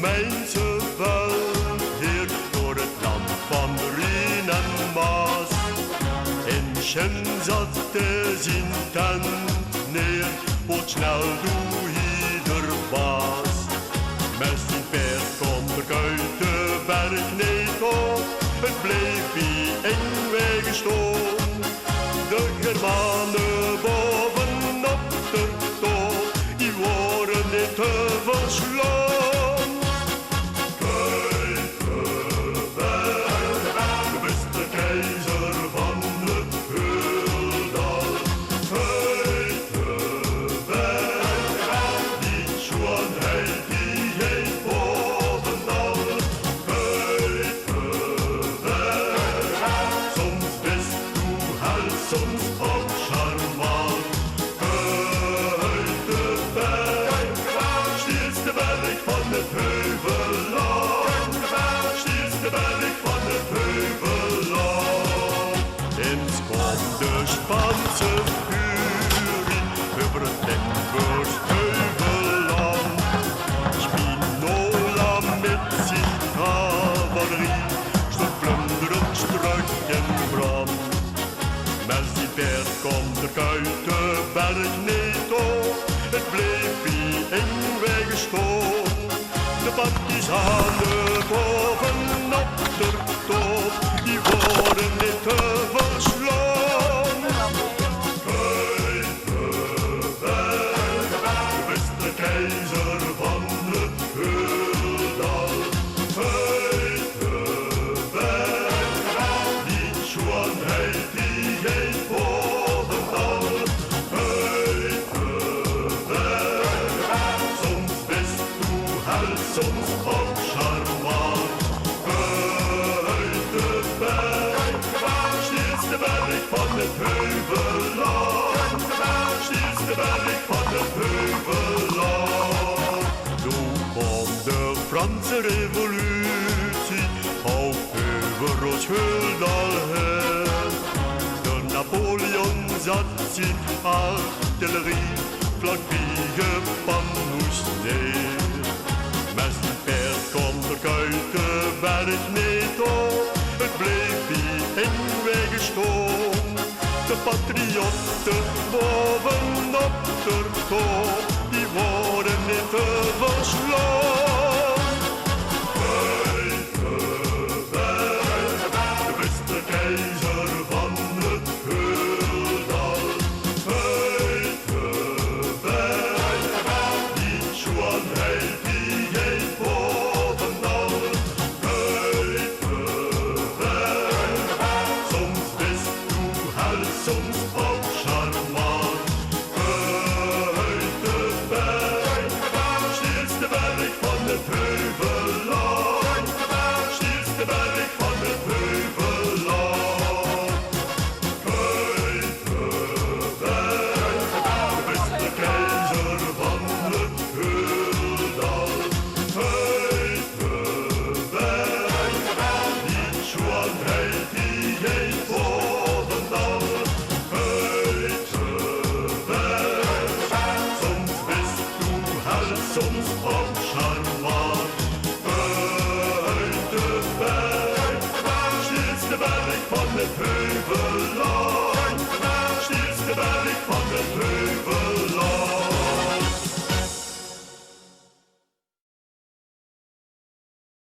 Romeinse veldheer door het land van Rijn en Maas. In Schem zat de zintent neer, wat snel doe ieder baas. Met zijn paard komt er uit de berg niet op, het bleef bij eng weggestoom. De Germanen bovenop de top, die worden niet te verslaan. Kijk weg, de beste keizer van het Heldal. Kijk weg, die schoonheid die heet bovenal. Kijk weg, soms bist du hel, soms ook charmant. Kijk weg, steelste berg van het Heuvelland. Steelste berg van het Heuvelland. Eens komt de Spaanse furie over het Limburgs Heuvelland. Spinola met zijn cavalerie stond plunderend strak in brand. Met zijn paard komt er uit de berg niet op, het bleef bij eng weggestoom. De partisanen bovenop de top, die worden niet te verslaan. Kijk weg, de beste keizer van het Heldal. Kijk weg, die schoonheid die heet bovenal. Kijk weg, soms bist du hel, soms ook charmant. Kijk weg, steelste berg van het Heuvelland. Steelste berg van het Heuvelland. Toen kwam de Franse revolutie op Heuvelrug Heldal heen. De Napoleon zat zijn artillerie vlak bij Gepanhoes neer. Met zijn paard komt er uit de berg niet op, het bleef bij eng weggestoom. De patriotten bovenop de top, die worden niet te verslaan. Kijk weg, de beste keizer van het Heldal. Kijk weg, die schoonheid die heet bovenal. Kijk weg, soms bist du hel, soms ook charmant. Kijk weg, steelste berg van het Heuvelland. Steelste berg van het Heuvelland. Kijk weg, de beste keizer van het Heldal. Kijk weg, die schoonheid die heet bovenal. Kijk weg, soms bist du hel, soms ook charmant. Kijk weg, steelste berg van het Heuvelland.